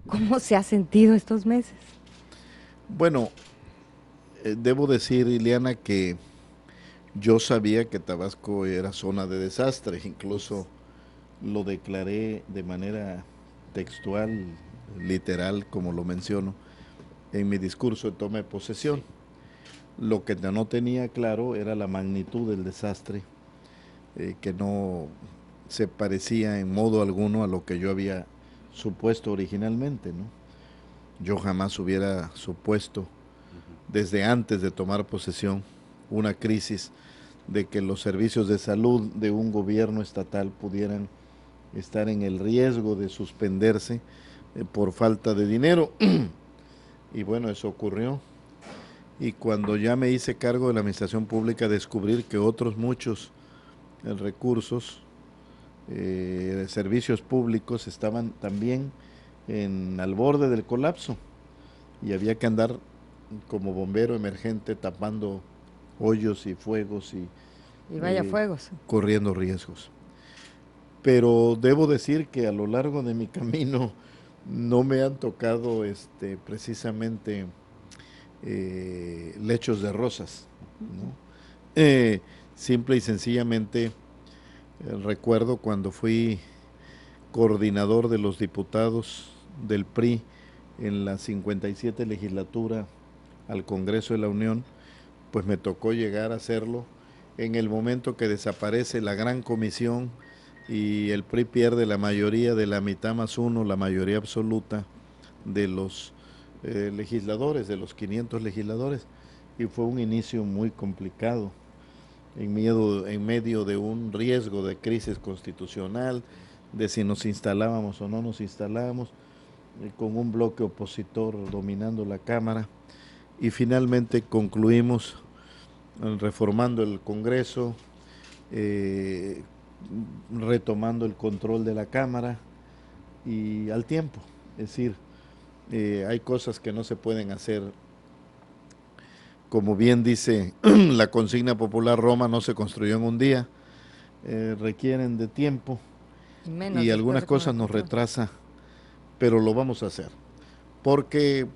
¿Cómo se ha sentido estos meses? Bueno, debo decir, Ileana, que yo sabía que Tabasco era zona de desastre, incluso lo declaré de manera textual, literal, como lo menciono, en mi discurso de toma de posesión. Lo que no tenía claro era la magnitud del desastre, que no se parecía en modo alguno a lo que yo había supuesto originalmente, ¿no? Yo jamás hubiera supuesto, desde antes de tomar posesión, una crisis de que los servicios de salud de un gobierno estatal pudieran estar en el riesgo de suspenderse por falta de dinero. Y bueno, eso ocurrió. Y cuando ya me hice cargo de la administración pública, descubrir que otros muchos recursos de servicios públicos estaban también al borde del colapso y había que andar como bombero emergente tapando hoyos y fuegos y Y vaya fuegos. corriendo riesgos. Pero debo decir que a lo largo de mi camino no me han tocado precisamente lechos de rosas, ¿no? Simple y sencillamente recuerdo cuando fui coordinador de los diputados del PRI en la 57 legislatura al Congreso de la Unión, pues me tocó llegar a hacerlo en el momento que desaparece la gran comisión y el PRI pierde la mayoría de la mitad más uno, la mayoría absoluta de los legisladores, de los 500 legisladores, y fue un inicio muy complicado, en medio de un riesgo de crisis constitucional, de si nos instalábamos o no nos instalábamos, con un bloque opositor dominando la Cámara, y finalmente concluimos reformando el Congreso, eh, retomando el control de la Cámara y al tiempo. Es decir, hay cosas que no se pueden hacer. Como bien dice la consigna popular, Roma no se construyó en un día, requieren de tiempo Menos y después algunas de con la cosas nos control. retrasa, pero lo vamos a hacer, porque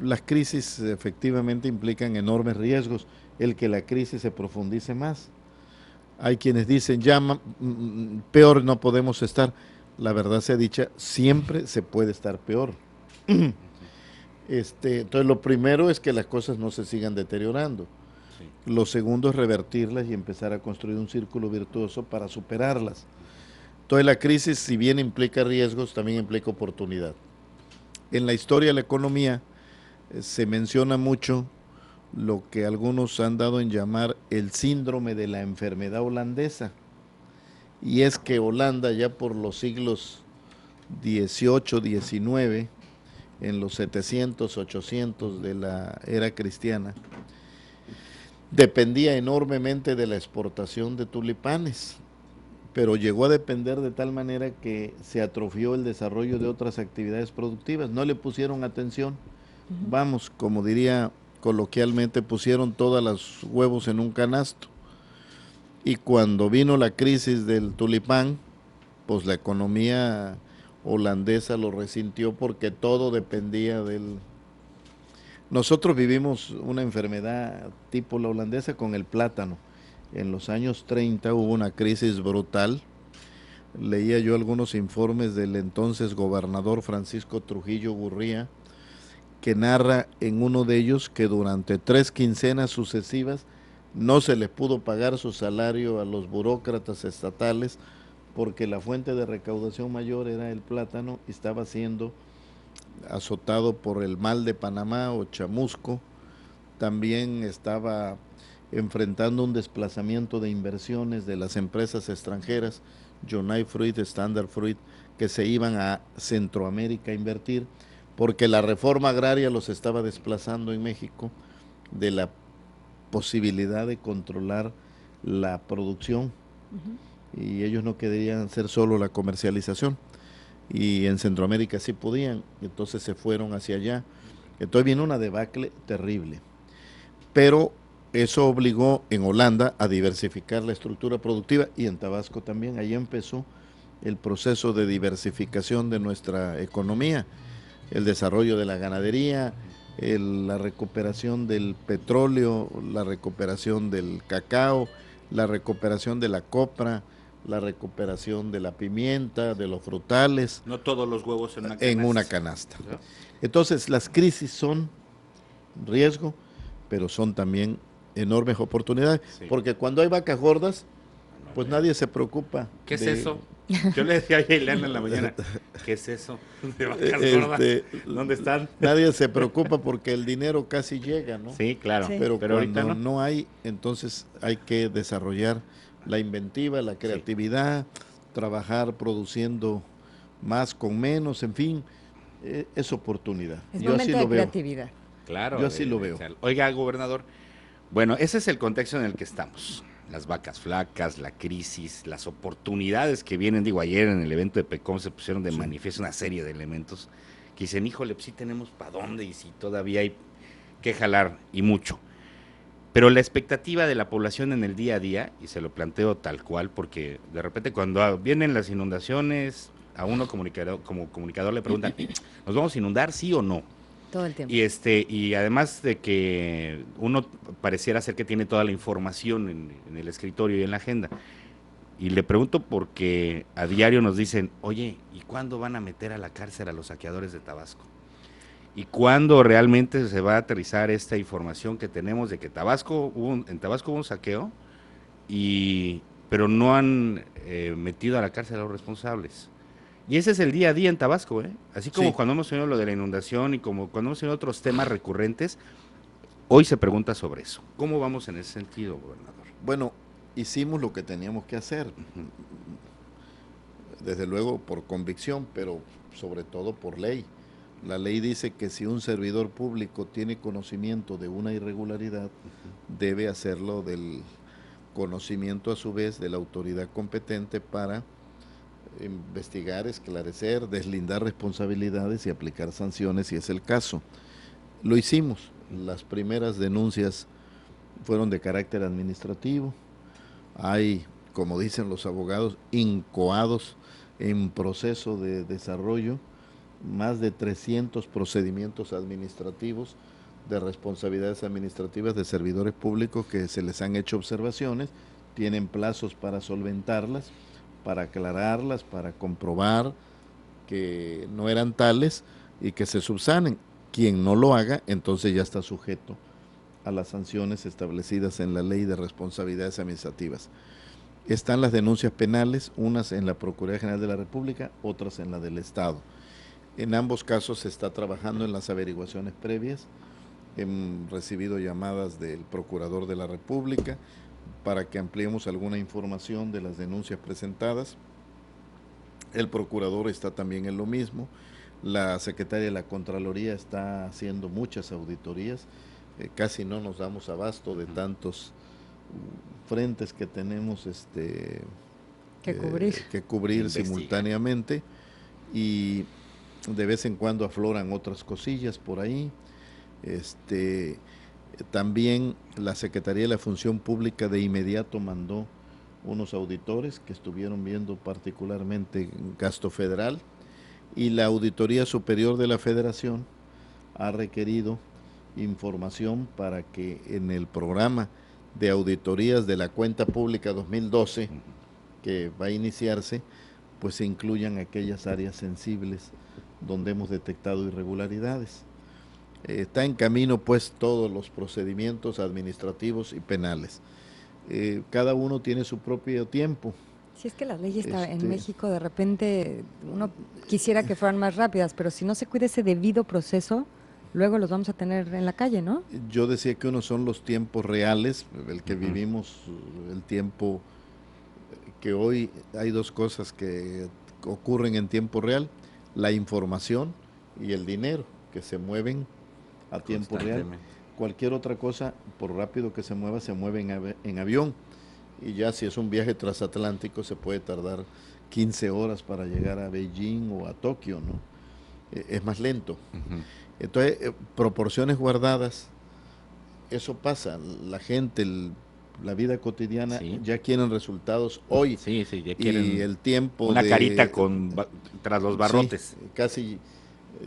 las crisis efectivamente implican enormes riesgos, el que la crisis se profundice más. Hay quienes dicen, ya peor no podemos estar. La verdad sea dicha, siempre se puede estar peor. Entonces, lo primero es que las cosas no se sigan deteriorando. Sí. Lo segundo es revertirlas y empezar a construir un círculo virtuoso para superarlas. Entonces, la crisis, si bien implica riesgos, también implica oportunidad. En la historia de la economía se menciona mucho lo que algunos han dado en llamar el síndrome de la enfermedad holandesa. Y es que Holanda ya por los siglos XVIII, XIX, en los 700, 800 de la era cristiana, dependía enormemente de la exportación de tulipanes, pero llegó a depender de tal manera que se atrofió el desarrollo de otras actividades productivas, no le pusieron atención, vamos, como diría coloquialmente, pusieron todos los huevos en un canasto. Y cuando vino la crisis del tulipán, pues la economía holandesa lo resintió porque todo dependía del... Nosotros vivimos una enfermedad tipo la holandesa con el plátano. En los años 30 hubo una crisis brutal. Leía yo algunos informes del entonces gobernador Francisco Trujillo Gurría, que narra en uno de ellos que durante 3 quincenas sucesivas no se les pudo pagar su salario a los burócratas estatales porque la fuente de recaudación mayor era el plátano y estaba siendo azotado por el mal de Panamá o chamusco. También estaba enfrentando un desplazamiento de inversiones de las empresas extranjeras, Jonay Fruit, Standard Fruit, que se iban a Centroamérica a invertir, porque la reforma agraria los estaba desplazando en México de la posibilidad de controlar la producción, y ellos no querían hacer solo la comercialización, y en Centroamérica sí podían, entonces se fueron hacia allá. Entonces viene una debacle terrible, pero eso obligó en Holanda a diversificar la estructura productiva y en Tabasco también. Ahí empezó el proceso de diversificación de nuestra economía, el desarrollo de la ganadería, la recuperación del petróleo, la recuperación del cacao, la recuperación de la copra, la recuperación de la pimienta, de los frutales. No todos los huevos en una canasta. En una canasta. Entonces, las crisis son riesgo, pero son también enormes oportunidades, sí. Porque cuando hay vacas gordas, pues nadie se preocupa. ¿Qué es eso? Yo le decía a Ileana en la mañana, ¿qué es eso de vacas gordas? ¿Dónde están? Nadie se preocupa porque el dinero casi llega, ¿no? Sí, claro. Sí. Pero cuando no hay, entonces hay que desarrollar la inventiva, la creatividad, sí. Trabajar produciendo más con menos, en fin, es oportunidad. Es yo así lo veo. Creatividad. Claro. Yo así lo veo. Oiga, gobernador, bueno, ese es el contexto en el que estamos. Las vacas flacas, la crisis, las oportunidades que vienen. Digo, ayer en el evento de PECOM se pusieron de manifiesto una serie de elementos que dicen, híjole, pues sí tenemos para dónde y si todavía hay que jalar y mucho. Pero la expectativa de la población en el día a día, y se lo planteo tal cual, porque de repente cuando vienen las inundaciones, a uno como comunicador le preguntan, ¿nos vamos a inundar, sí o no? Todo el tiempo. Y además de que uno pareciera ser que tiene toda la información en el escritorio y en la agenda, y le pregunto porque a diario nos dicen, oye, ¿y cuándo van a meter a la cárcel a los saqueadores de Tabasco? ¿Y cuándo realmente se va a aterrizar esta información que tenemos de que en Tabasco hubo un saqueo, pero no han metido a la cárcel a los responsables? Y ese es el día a día en Tabasco, así como sí. Cuando hemos tenido lo de la inundación y como cuando hemos tenido otros temas recurrentes, hoy se pregunta sobre eso. ¿Cómo vamos en ese sentido, gobernador? Bueno, hicimos lo que teníamos que hacer, desde luego por convicción, pero sobre todo por ley. La ley dice que si un servidor público tiene conocimiento de una irregularidad, debe hacerlo del conocimiento a su vez de la autoridad competente para investigar, esclarecer, deslindar responsabilidades y aplicar sanciones si es el caso. Lo hicimos. Las primeras denuncias fueron de carácter administrativo. Hay, como dicen los abogados, incoados en proceso de desarrollo, más de 300 procedimientos administrativos de responsabilidades administrativas de servidores públicos que se les han hecho observaciones, tienen plazos para solventarlas, para aclararlas, para comprobar que no eran tales y que se subsanen. Quien no lo haga, entonces ya está sujeto a las sanciones establecidas en la Ley de Responsabilidades Administrativas. Están las denuncias penales, unas en la Procuraduría General de la República, otras en la del Estado. En ambos casos se está trabajando en las averiguaciones previas. Hemos recibido llamadas del Procurador de la República para que ampliemos alguna información de las denuncias presentadas. El Procurador está también en lo mismo. La Secretaria de la Contraloría está haciendo muchas auditorías. Casi no nos damos abasto de tantos frentes que tenemos que cubrir simultáneamente, y de vez en cuando afloran otras cosillas por ahí. También la Secretaría de la Función Pública de inmediato mandó unos auditores que estuvieron viendo particularmente gasto federal, y la Auditoría Superior de la Federación ha requerido información para que en el programa de auditorías de la cuenta pública 2012 que va a iniciarse, pues se incluyan aquellas áreas sensibles donde hemos detectado irregularidades. Está en camino pues todos los procedimientos administrativos y penales. Cada uno tiene su propio tiempo. Si es que las leyes en México de repente uno quisiera que fueran más rápidas, pero si no se cuida ese debido proceso, luego los vamos a tener en la calle, ¿no? Yo decía que uno son los tiempos reales, el que vivimos, el tiempo que hoy hay dos cosas que ocurren en tiempo real: la información y el dinero, que se mueven a tiempo real. Cualquier otra cosa, por rápido que se mueve en avión, y ya si es un viaje transatlántico se puede tardar 15 horas para llegar a Beijing o a Tokio, ¿no? Es más lento. Entonces, proporciones guardadas, eso pasa. La gente, la vida cotidiana, Sí. ya quieren resultados hoy. Sí, ya quieren y el tiempo una de, carita tras los barrotes. Sí, casi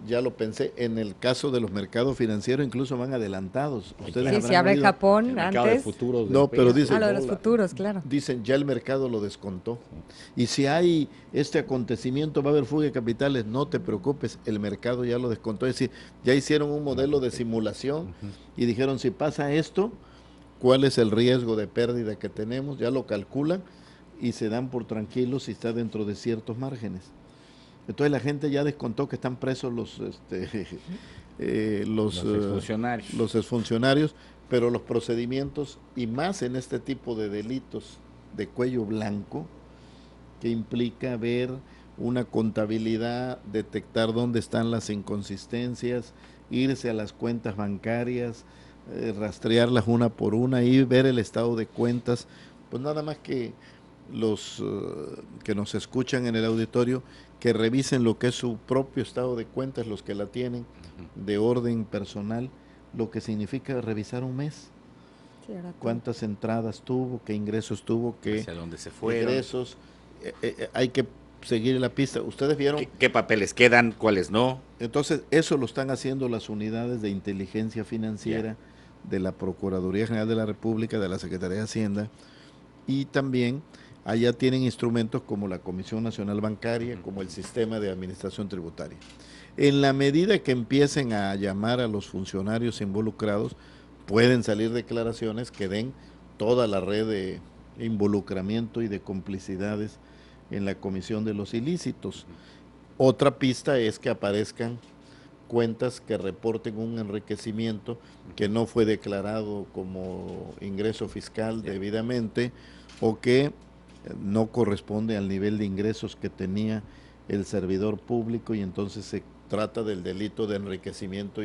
ya lo pensé. En el caso de los mercados financieros incluso van adelantados. Ustedes Sí, habrán se abre oído. Japón El mercado de antes. futuros del No, pero peso. dice, Lo de los futuros, claro. Dicen, ya el mercado lo descontó. Y si hay este acontecimiento, va a haber fuga de capitales, no te preocupes, el mercado ya lo descontó. Es decir, ya hicieron un modelo de simulación y dijeron, si pasa esto, ¿cuál es el riesgo de pérdida que tenemos? Ya lo calculan y se dan por tranquilos si está dentro de ciertos márgenes. Entonces la gente ya descontó que están presos los exfuncionarios. los exfuncionarios, pero los procedimientos, y más en este tipo de delitos de cuello blanco, que implica ver una contabilidad, detectar dónde están las inconsistencias, irse a las cuentas bancarias, rastrearlas una por una y ver el estado de cuentas, pues nada más que los que nos escuchan en el auditorio, que revisen lo que es su propio estado de cuentas, los que la tienen de orden personal, lo que significa revisar un mes. Sí, cuántas entradas tuvo, qué ingresos tuvo, qué hacia dónde se fueron. Ingresos, hay que seguir la pista. Ustedes vieron ¿Qué papeles quedan, cuáles no? Entonces, eso lo están haciendo las unidades de inteligencia financiera de la Procuraduría General de la República, de la Secretaría de Hacienda, y también allá tienen instrumentos como la Comisión Nacional Bancaria, como el Sistema de Administración Tributaria. En la medida que empiecen a llamar a los funcionarios involucrados, pueden salir declaraciones que den toda la red de involucramiento y de complicidades en la comisión de los ilícitos. Otra pista es que aparezcan cuentas que reporten un enriquecimiento que no fue declarado como ingreso fiscal debidamente o que no corresponde al nivel de ingresos que tenía el servidor público, y entonces se trata del delito de enriquecimiento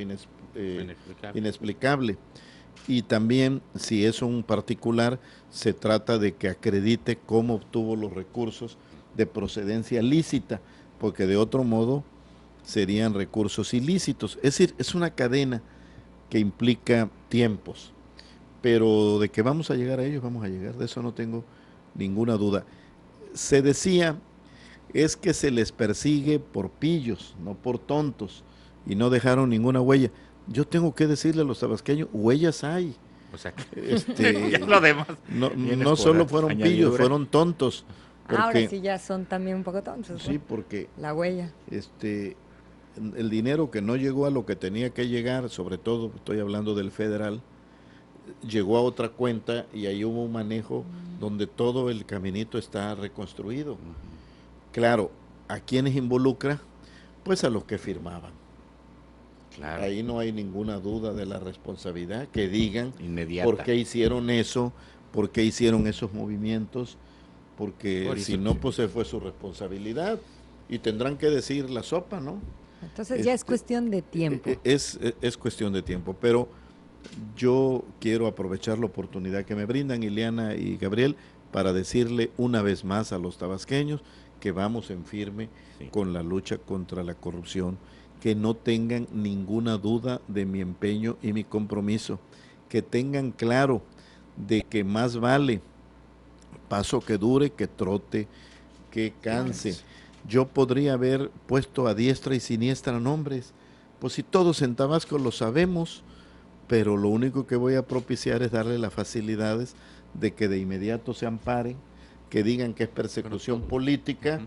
inexplicable. Y también, si es un particular, se trata de que acredite cómo obtuvo los recursos de procedencia lícita, porque de otro modo serían recursos ilícitos. Es decir, es una cadena que implica tiempos, pero de que vamos a llegar a ellos, vamos a llegar, de eso no tengo ninguna duda. Se decía, es que se les persigue por pillos, no por tontos, y no dejaron ninguna huella. Yo tengo que decirle a los tabasqueños, huellas hay. O sea, ya lo demás. No solo fueron pillos, fueron tontos. Porque, ahora sí ya son también un poco tontos. Sí, porque la huella. El dinero que no llegó a lo que tenía que llegar, sobre todo estoy hablando del federal, llegó a otra cuenta y ahí hubo un manejo donde todo el caminito está reconstruido. Claro, ¿a quiénes involucra? Pues a los que firmaban. Claro. Ahí no hay ninguna duda de la responsabilidad, que digan inmediata por qué hicieron eso, por qué hicieron esos movimientos, porque si no, pues fue su responsabilidad y tendrán que decir la sopa, ¿no? Entonces ya es cuestión de tiempo. Es cuestión de tiempo, pero yo quiero aprovechar la oportunidad que me brindan Ileana y Gabriel para decirle una vez más a los tabasqueños que vamos en firme con la lucha contra la corrupción, que no tengan ninguna duda de mi empeño y mi compromiso, que tengan claro de que más vale paso que dure que trote que canse. Yo podría haber puesto a diestra y siniestra nombres, pues si todos en Tabasco lo sabemos, pero lo único que voy a propiciar es darle las facilidades de que de inmediato se amparen, que digan que es persecución política,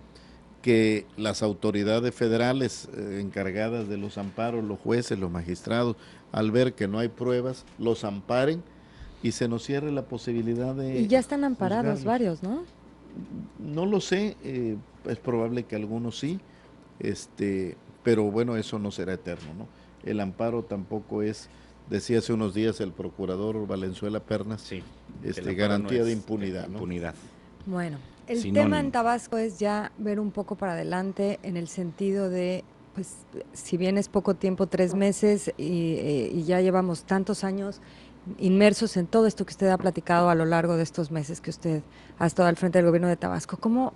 que las autoridades federales encargadas de los amparos, los jueces, los magistrados, al ver que no hay pruebas, los amparen y se nos cierre la posibilidad de... Y ya están amparados varios, ¿no? No lo sé, es probable que algunos sí, pero bueno, eso no será eterno, ¿no? El amparo tampoco es, decía hace unos días el procurador Valenzuela Pernas, garantía no de impunidad, ¿no? Bueno, el tema en Tabasco es ya ver un poco para adelante en el sentido de, pues, si bien es poco tiempo, 3 meses, y ya llevamos tantos años inmersos en todo esto que usted ha platicado a lo largo de estos meses que usted ha estado al frente del gobierno de Tabasco. ¿Cómo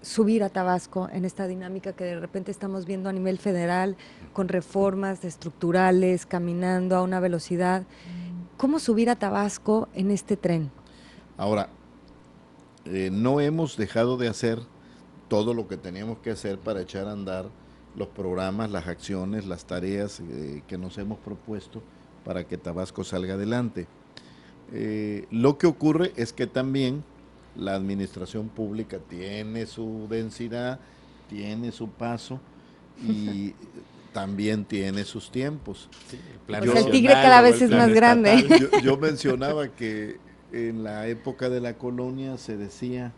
subir a Tabasco en esta dinámica que de repente estamos viendo a nivel federal, con reformas estructurales, caminando a una velocidad? ¿Cómo subir a Tabasco en este tren? Ahora, no hemos dejado de hacer todo lo que teníamos que hacer para echar a andar los programas, las acciones, las tareas que nos hemos propuesto para que Tabasco salga adelante. Lo que ocurre es que también la administración pública tiene su densidad, tiene su paso y también tiene sus tiempos. Sí, el tigre cada vez es más grande. Yo mencionaba que en la época de la colonia se decía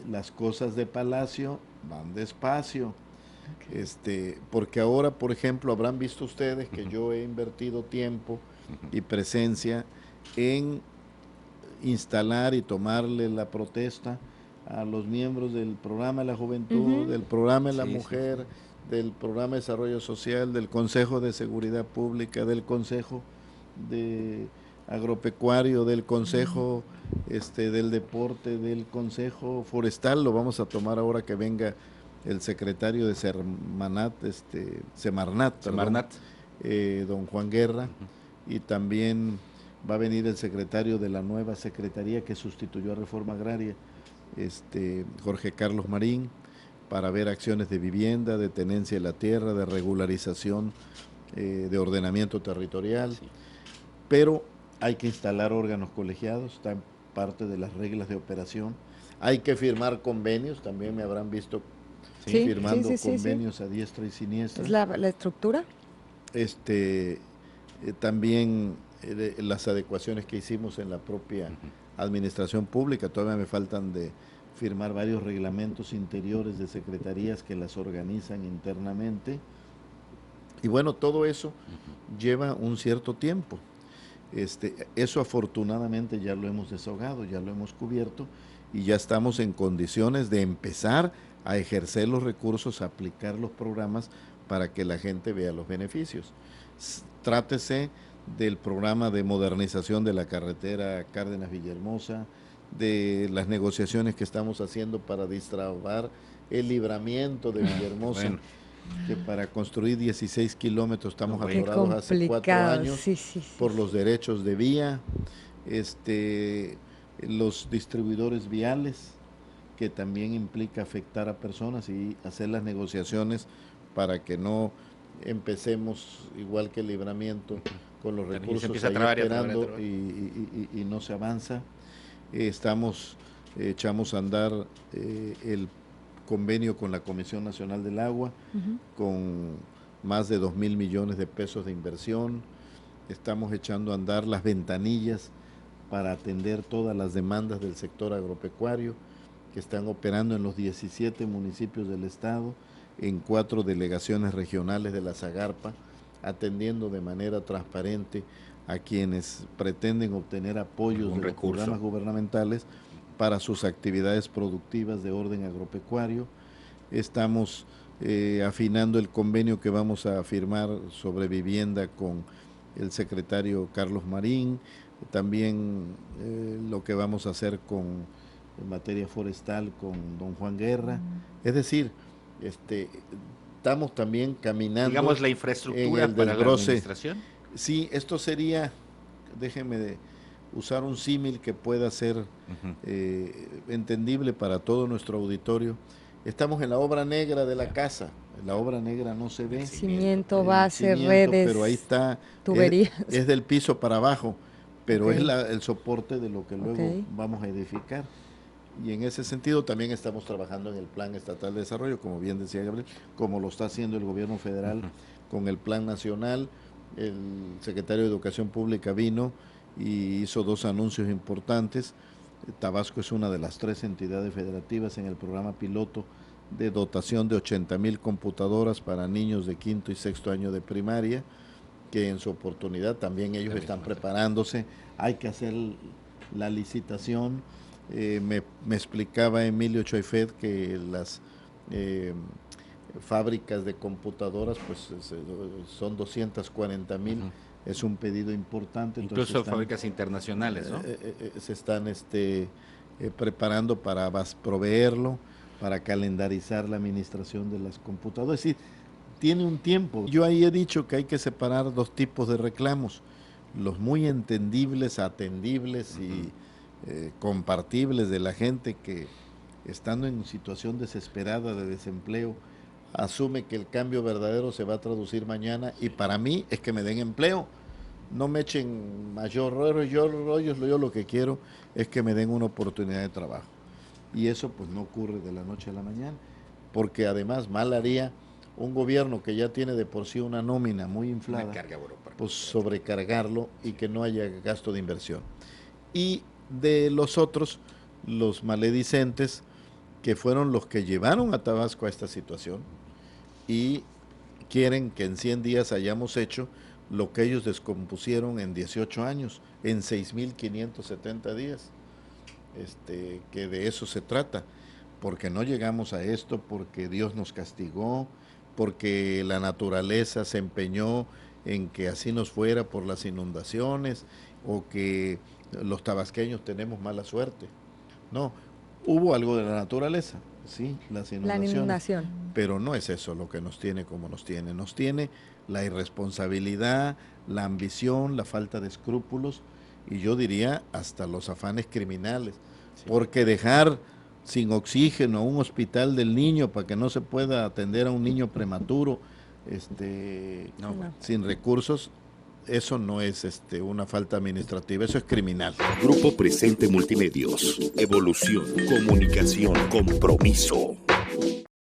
las cosas de palacio van despacio. Porque ahora, por ejemplo, habrán visto ustedes que yo he invertido tiempo y presencia en instalar y tomarle la protesta a los miembros del programa de la juventud, del programa de la mujer, del programa de desarrollo social, del Consejo de Seguridad Pública, del Consejo de Agropecuario, del Consejo del Deporte, del Consejo Forestal. Lo vamos a tomar ahora que venga el secretario de Semarnat, don Juan Guerra, y también va a venir el secretario de la nueva secretaría que sustituyó a Reforma Agraria, Jorge Carlos Marín, para ver acciones de vivienda, de tenencia de la tierra, de regularización, de ordenamiento territorial, pero hay que instalar órganos colegiados, está en parte de las reglas de operación, hay que firmar convenios, también me habrán visto firmando convenios a diestra y siniestra. ¿Es la estructura? También las adecuaciones que hicimos en la propia administración pública, todavía me faltan de firmar varios reglamentos interiores de secretarías que las organizan internamente, y bueno, todo eso lleva un cierto tiempo. Eso afortunadamente ya lo hemos desahogado, ya lo hemos cubierto, y ya estamos en condiciones de empezar a ejercer los recursos, a aplicar los programas para que la gente vea los beneficios. Trátese del programa de modernización de la carretera Cárdenas-Villahermosa, de las negociaciones que estamos haciendo para destrabar el libramiento de Villahermosa, que para construir 16 kilómetros estamos atorados hace 4 años por los derechos de vía, los distribuidores viales, que también implica afectar a personas y hacer las negociaciones para que no empecemos igual que el libramiento con los recursos ahí esperando y no se avanza. Echamos a andar el convenio con la Comisión Nacional del Agua, con más de 2,000 millones de pesos de inversión. Estamos echando a andar las ventanillas para atender todas las demandas del sector agropecuario, que están operando en los 17 municipios del estado, en 4 delegaciones regionales de la Zagarpa, atendiendo de manera transparente a quienes pretenden obtener apoyos de los programas gubernamentales para sus actividades productivas de orden agropecuario. Estamos afinando el convenio que vamos a firmar sobre vivienda con el secretario Carlos Marín, también lo que vamos a hacer en materia forestal con don Juan Guerra. Es decir, estamos también caminando, digamos, la infraestructura para la administración. Sí, esto sería, déjeme usar un símil que pueda ser entendible para todo nuestro auditorio. Estamos en la obra negra de la casa. La obra negra no se ve. Cimiento, base, redes, pero ahí está, tuberías. Es del piso para abajo, pero es el soporte de lo que luego vamos a edificar. Y en ese sentido también estamos trabajando en el Plan Estatal de Desarrollo, como bien decía Gabriel, como lo está haciendo el gobierno federal con el Plan Nacional. El secretario de Educación Pública vino y hizo 2 anuncios importantes. Tabasco es una de las 3 entidades federativas en el programa piloto de dotación de 80,000 computadoras para niños de 5º y 6º año de primaria, que en su oportunidad también ellos están preparándose. Hay que hacer la licitación. Me explicaba Emilio Choifet que las fábricas de computadoras pues son 240,000, es un pedido importante. Incluso fábricas internacionales, ¿no? Se están preparando para proveerlo, para calendarizar la administración de las computadoras. Es decir, tiene un tiempo. Yo ahí he dicho que hay que separar 2 tipos de reclamos, los muy entendibles, atendibles compartibles de la gente que, estando en situación desesperada de desempleo, asume que el cambio verdadero se va a traducir mañana, y para mí es que me den empleo. No me echen mayor rollo, yo lo que quiero es que me den una oportunidad de trabajo. Y eso pues no ocurre de la noche a la mañana, porque además mal haría un gobierno que ya tiene de por sí una nómina muy inflada, pues sobrecargarlo y que no haya gasto de inversión. Y de los otros, los maledicentes, que fueron los que llevaron a Tabasco a esta situación y quieren que en 100 días hayamos hecho lo que ellos descompusieron en 18 años, en 6.570 días. Que de eso se trata, porque no llegamos a esto porque Dios nos castigó, porque la naturaleza se empeñó en que así nos fuera por las inundaciones, o que los tabasqueños tenemos mala suerte. No, hubo algo de la naturaleza, sí, las inundaciones, la inundación, pero no es eso lo que nos tiene como nos tiene la irresponsabilidad, la ambición, la falta de escrúpulos, y yo diría hasta los afanes criminales, porque dejar sin oxígeno un hospital del niño para que no se pueda atender a un niño prematuro, sin recursos, eso no es una falta administrativa, eso es criminal. Grupo Presente Multimedios, evolución, comunicación, compromiso.